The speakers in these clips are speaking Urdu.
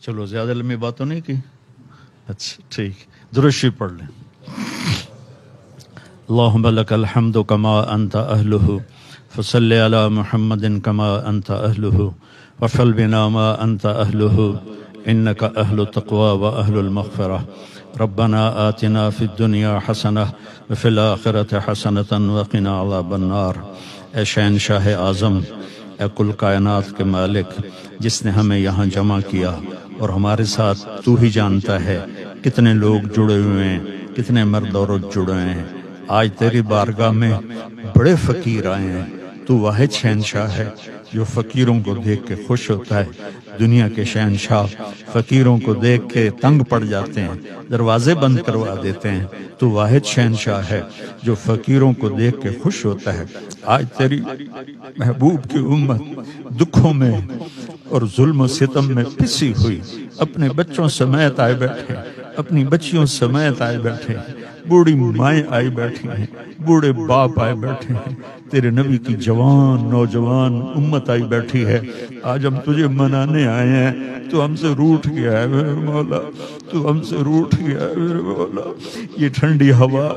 چلو زیادہ لمبی بات تو نہیں کی؟ اچھا ٹھیک، درود شریف پڑھ لیں۔ اللہم لک الحمد کما انت اہلہ فصلی علی محمد کما انت اہلہ وفل بنا ما انت اہلہ انک اہل التقوی و اہل المغفرہ ربنا آتنا فی الدنیا حسنہ وفی الآخرۃ حسنۃ وقنا عذاب النار۔ اے شہنشاہ اعظم، اے کل کائنات کے مالک، جس نے ہمیں یہاں جمع کیا اور ہمارے ساتھ تو ہی جانتا ہے کتنے لوگ جڑے ہوئے ہیں، کتنے مرد عورت جڑے ہیں۔ آج تیری بارگاہ میں بڑے فقیر آئے ہیں۔ تو واحد شہنشاہ ہے جو فقیروں کو دیکھ کے خوش ہوتا ہے۔ دنیا کے شہنشاہ فقیروں کو دیکھ کے تنگ پڑ جاتے ہیں، دروازے بند کروا دیتے ہیں۔ تو واحد شہنشاہ ہے جو فقیروں کو دیکھ کے خوش ہوتا ہے۔ آج تیری محبوب کی امت دکھوں میں اور ظلم و ستم میں پسی ہوئی اپنے بچوں سمیت آئے بیٹھے، اپنی بچیوں سمیت آئے بیٹھے، بوڑھی مائیں آئی بیٹھی ہیں، بوڑھے باپ آئے بیٹھے ہیں، تیرے نبی کی جوان نوجوان امت آئی بیٹھی ہے۔ آج ہم تجھے منانے آئے ہیں، تو ہم سے روٹھ گیا ہے میرے مولا، تو ہم سے روٹھ گیا ہے میرے مولا۔ یہ ٹھنڈی ہوا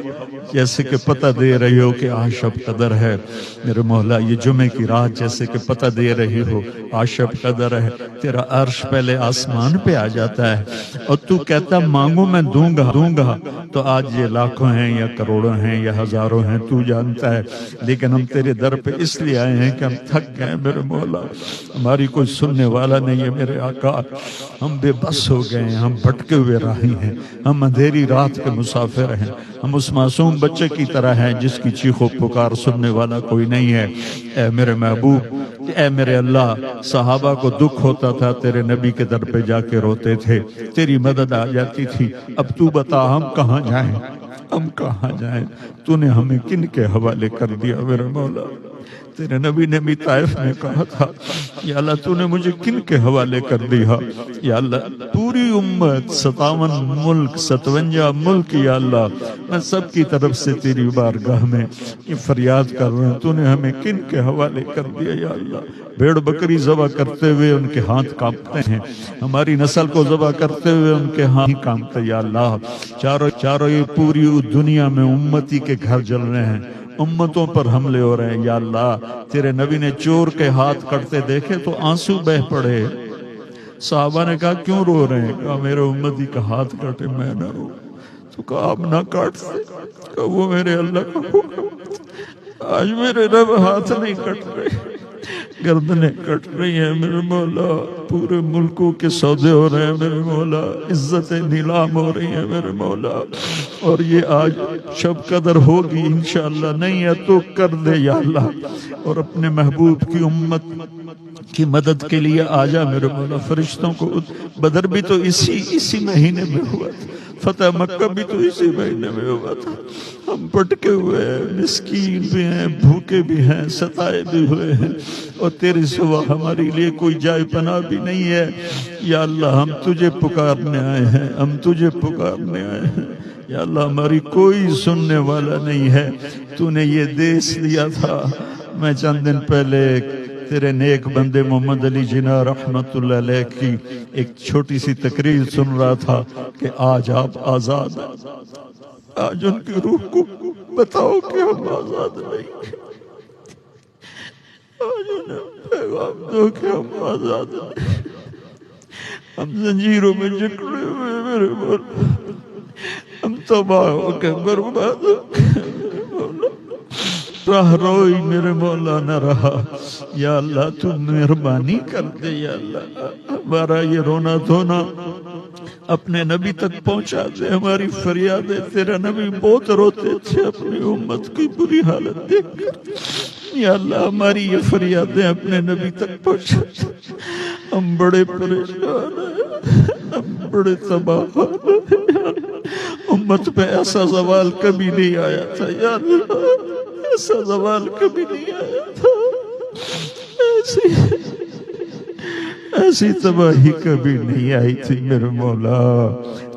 جیسے کہ پتہ دے رہی ہو کہ آج شب قدر ہے میرے مولا، یہ جمعے کی رات جیسے کہ پتہ دے رہی ہو آج شب قدر ہے۔ تیرا عرش پہلے آسمان پہ آ جاتا ہے اور تو کہتا مانگو میں دوں گا، تو آج یہ لاکھوں ہیں یا کروڑوں ہیں یا ہزاروں ہیں تو جانتا ہے، لیکن ہم تیرے در پہ اس لیے آئے ہیں کہ ہم تھک گئے میرے مولا، ہماری کوئی سننے والا نہیں ہے میرے آقا، ہم بے بس ہو گئے ہیں، ہم بھٹکے ہوئے راہی ہیں، ہم اندھیری رات کے مسافر ہیں، ہم اس معصوم بچے کی طرح ہیں جس کی چیخ و پکار سننے والا کوئی نہیں ہے۔ اے میرے محبوب، اے میرے اللہ، صحابہ کو دکھ ہوتا تھا تیرے نبی کے در پہ جا کے روتے تھے، تیری مدد آ جاتی تھی۔ اب تو بتا ہم کہاں جائیں، ہم کہاں جائیں؟ تو نے ہمیں کن کے حوالے کر دیا میرے مولا؟ تیرے نبی نے بھی طائف میں کہا تھا یا اللہ تو نے مجھے کن کے حوالے کر دیا؟ یا اللہ پوری امت 57 ملک 57 ملک یا اللہ میں سب کی طرف سے تیری بارگاہ میں یہ فریاد کر رہا ہوں، تو نے ہمیں کن کے حوالے کر دیا یا اللہ؟ بھیڑ بکری ذبح کرتے ہوئے ان کے ہاتھ کانپتے ہیں، ہماری نسل کو ذبح کرتے ہوئے ان کے ہاتھ کانپتے یا اللہ۔ چاروں یہ پوری دنیا میں امتی کے گھر جل رہے ہیں، امتوں پر حملے ہو رہے ہیں یا اللہ۔ تیرے نبی نے چور کے ہاتھ کٹتے دیکھے تو آنسو بہ پڑے، صحابہ نے کہا کیوں رو رہے ہیں؟ کہا میرے امتی کا ہاتھ کٹے میں نہ رو۔ تو کہا آپ نہ کاٹتے، کہا وہ میرے اللہ کا حکم، آج میرے رب ہاتھ نہیں کٹ رہے، گردنیں کٹ رہی ہیں میرے مولا، پورے ملکوں کے سودے ہو رہے ہیں میرے مولا، عزتیں نیلام ہو رہی ہیں میرے مولا، اور یہ آج شب قدر ہوگی انشاءاللہ، نہیں ہے تو کر دے یا اللہ، اور اپنے محبوب کی امت کی مدد کے لیے آجا میرے مولا۔ فرشتوں کو بدر بھی تو اسی مہینے میں ہوا تھا، فتح مکہ بھی تو اسی مہینے میں ہوا تھا۔ ہم پٹکے ہوئے ہیں، مسکین بھی ہیں، بھوکے بھی ہیں، ستائے بھی ہوئے ہیں، اور تیرے سوا ہمارے لیے کوئی جائے پناہ بھی نہیں ہے یا اللہ۔ ہم تجھے پکارنے آئے ہیں، ہم تجھے پکارنے آئے ہیں یا اللہ، ہماری کوئی سننے والا نہیں ہے۔ تو نے یہ دیس دیا تھا۔ میں چند دن پہلے تیرے نیک بندے محمد علی جناح رحمت اللہ علیہ کی ایک چھوٹی سی تقریر سن رہا تھا کہ آج آپ آزاد ہیں۔ آج ان کی روح کو بتاؤ کہ ہم آزاد نہیں ہیں، آج انہیں پیغام دو کہ ہم آزاد نہیں، ہم زنجیروں میں جکڑے ہوئے میرے مولا، ہم تباہ ہو کے برباد ہو کے میرے مولا، راہ روئی میرے مولا نہ رہا یا اللہ۔ تو مہربانی کر دے یا اللہ، ہمارا یہ رونا دھونا اپنے نبی تک پہنچا دے، ہماری فریادیں۔ تیرا نبی بہت روتے تھے اپنی امت کی بری حالت دیکھ کر یا اللہ، ہماری یہ فریادیں اپنے نبی تک پہنچا دے۔ ہم بڑے پریشان ہیں، ہم بڑے تباہ ہیں، امت پہ ایسا زوال کبھی نہیں آیا تھا یا اللہ، ایسا زوال کبھی نہیں آیا تھا، ایسی تباہی کبھی نہیں آئی تھی میرے مولا۔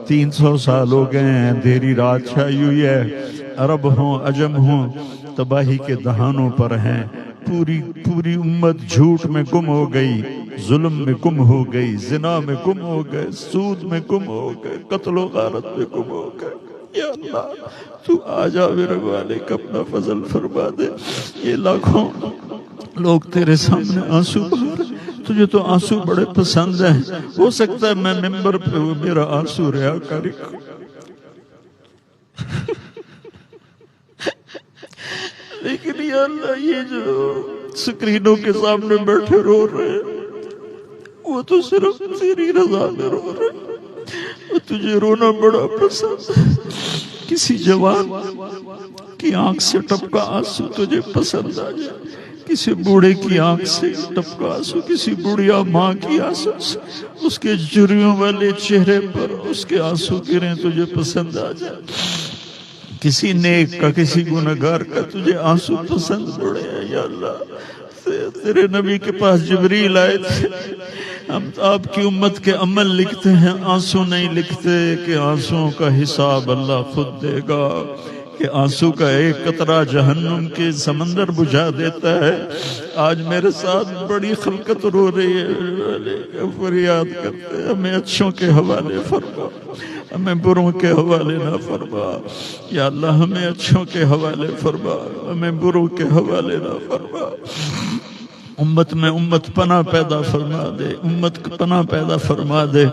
300 سال ہو گئے ہیں، اندھیری رات چھائی ہوئی ہے، عرب ہوں عجم ہوں تباہی کے دہانوں پر ہیں، پوری امت جھوٹ میں گم ہو گئی، ظلم میں گم ہو گئی، زنا میں گم ہو گئے، سود میں گم ہو گئے، قتل و غارت میں گم ہو گئے۔ یا اللہ تو آ جا میرے مالک، اپنا فضل فرما دے۔ یہ لاکھوں لوگ تیرے سامنے آنسو بہا رہے، تجھے تو آنسو بڑے پسند ہیں، ہو سکتا ہے میں ممبر پہ میرا آنسو ریاکاری کو، لیکن یا اللہ یہ جو سکرینوں کے سامنے بیٹھے رو رہے ہیں وہ تو صرف تیری رضا میں رو رہے ہیں، وہ تجھے رونا بڑا پسند ہے۔ کسی جوان کی آنکھ سے ٹپکا آنسو تجھے پسند آ جائے، کسی بوڑھے کی آنکھ سے ٹپکا آنسو، کسی بڑھیا ماں کی آنسو سے اس کے جریوں والے چہرے پر اس کے آنسو گریں تجھے پسند آ جائے، کسی نیک کا کسی گنہگار کا تجھے آنسو پسند پڑے ہیں۔ یا اللہ تیرے نبی کے پاس جبریل آئے تھے، ہم آپ کی امت کے عمل لکھتے ہیں، آنسو نہیں لکھتے کہ آنسوؤں کا حساب اللہ خود دے گا، کہ آنسو کا ایک قطرہ جہنم کے سمندر بجھا دیتا ہے۔ آج میرے ساتھ بڑی خلقت رو رہی ہے، فریاد کرتے ہیں ہمیں اچھوں کے حوالے فرما، ہمیں بروں کے حوالے نہ فرما۔ یا اللہ ہمیں اچھوں کے حوالے فرما، ہمیں بروں کے حوالے نہ فرما۔ امت میں امت پناہ پیدا فرما دے، امت پناہ پیدا فرما دے،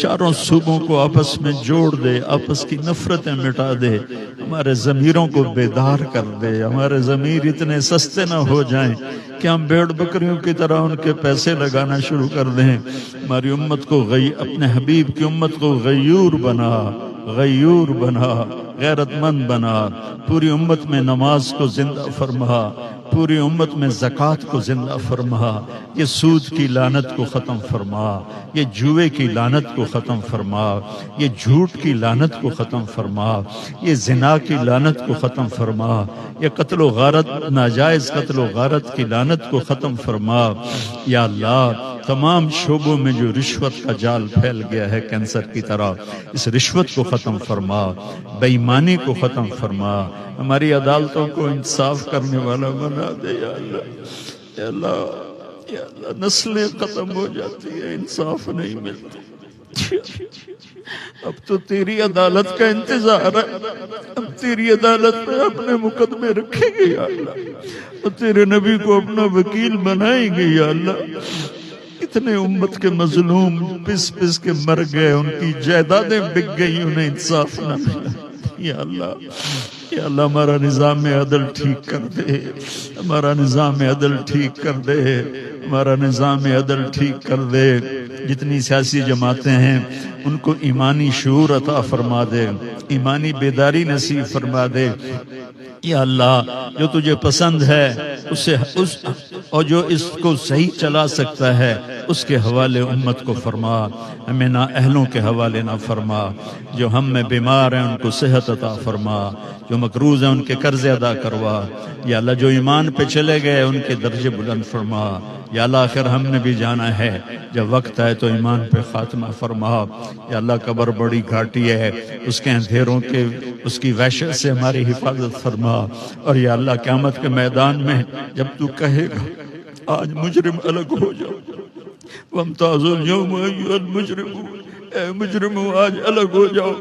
چاروں صوبوں کو آپس میں جوڑ دے، آپس کی نفرتیں مٹا دے، ہمارے ضمیروں کو بیدار کر دے، ہمارے ضمیر اتنے سستے نہ ہو جائیں کہ ہم بھیڑ بکریوں کی طرح ان کے پیسے لگانا شروع کر دیں۔ ہماری امت کو اپنے حبیب کی امت کو غیور بنا، غیور بنا، غیرت مند بنا، پوری امت میں نماز کو زندہ فرما، پوری امت میں زکوٰۃ کو زندہ فرما، یہ سود کی لعنت کو ختم فرما، یہ جوئے کی لعنت کو ختم فرما، یہ جھوٹ کی لعنت کو ختم فرما، یہ زنا کی لعنت کو ختم فرما، یہ قتل و غارت، ناجائز قتل و غارت کی لعنت کو ختم فرما۔ یا اللہ تمام شعبوں میں جو رشوت کا جال پھیل گیا ہے کینسر کی طرح، اس رشوت کو ختم فرما، بے ایمانی کو ختم فرما، ہماری عدالتوں کو انصاف کرنے والا بنا دے۔ یا اللہ یا اللہ یا اللہ نسلیں ختم ہو جاتی ہیں، انصاف نہیں ملتا، اب تو تیری عدالت کا انتظار ہے، اب تیری عدالت میں اپنے مقدمے رکھیں گے یا اللہ، اور تیرے نبی کو اپنا وکیل بنائیں گے یا اللہ۔ اتنے امت کے مظلوم پس پس کے مر گئے، ان کی جائیدادیں بک گئی، انہیں انصاف نہ ملا۔ یا اللہ یا اللہ ہمارا نظام عدل ٹھیک کر دے، ہمارا نظام عدل ٹھیک کر دے، ہمارا نظام عدل ٹھیک کر دے۔ جتنی سیاسی جماعتیں ہیں ان کو ایمانی شعور عطا فرما دے، ایمانی بیداری نصیب فرما دے۔ یا اللہ جو تجھے پسند ہے اسے اور جو اس کو صحیح چلا سکتا ہے اس کے حوالے امت کو فرما، ہمیں نا اہلوں کے حوالے نہ فرما، جو ہم میں بیمار ہیں ان کو صحت عطا فرما، جو مقروض ہیں ان کے قرض ادا کروا۔ یا اللہ جو ایمان پہ چلے گئے ان کے درجے بلند فرما۔ یا اللہ آخر ہم نے بھی جانا ہے، جب وقت آئے تو ایمان پہ خاتمہ فرما۔ یا اللہ قبر بڑی گھاٹی ہے، اس کے اندھیروں کے اس کی وحشت سے ہماری حفاظت فرما۔ اور یا اللہ قیامت کے میدان میں جب تو کہے گا آج مجرم الگ ہو جاؤ، وَامْتَازُوا الْيَوْمَ أَيُّهَا الْمُجْرِمُونَ، اے مجرموں آج الگ ہو جاؤ۔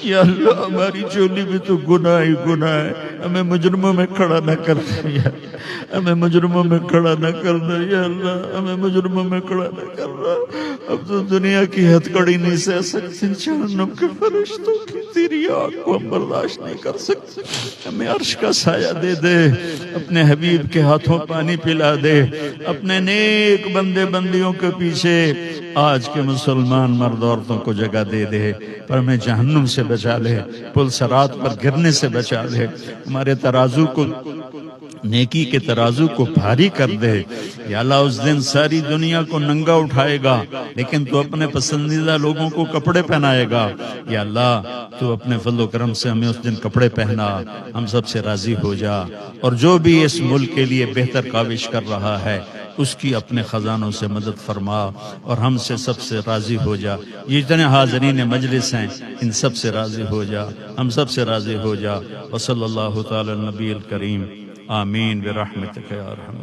یا اللہ ہماری چولی میں تو گناہ ہی گناہ ہے، ہمیں مجرموں میں کھڑا نہ کر دے، ہمیں مجرموں میں کھڑا نہ کر دے۔ یا اللہ ہمیں مجرموں میں کھڑا نہ کر دے، اب تو دنیا کی ہتھ کڑی نہیں سہ سکتے، جہنم کے فرشتوں کی تیری آگ کو ہم برداشت نہیں کر سکتے، ہمیں عرش کا سایہ دے دے، اپنے حبیب کے ہاتھوں پانی پلا دے، اپنے نیک بندے بندیوں کے پیچھے آج کے مسلمان مرد عورتوں کو جگہ دے دے، پر ہمیں جہنم سے بچا لے، پل صراط پر گرنے سے بچا لے، ہمارے ترازو کو نیکی کے ترازو کو بھاری کر دے۔ یا اللہ اس دن ساری دنیا کو ننگا اٹھائے گا لیکن تو اپنے پسندیدہ لوگوں کو کپڑے پہنائے گا۔ یا اللہ تو اپنے فضل و کرم سے ہمیں اس دن کپڑے پہنا، ہم سب سے راضی ہو جا، اور جو بھی اس ملک کے لیے بہتر کاوش کر رہا ہے اس کی اپنے خزانوں سے مدد فرما، اور ہم سے سب سے راضی ہو جا۔ یہ جتنے حاضرین مجلس ہیں ان سب سے راضی ہو جا، ہم سب سے راضی ہو جا۔ وصلی اللہ تعالی النبی الکریم، آمین برحمتک یا ارحم۔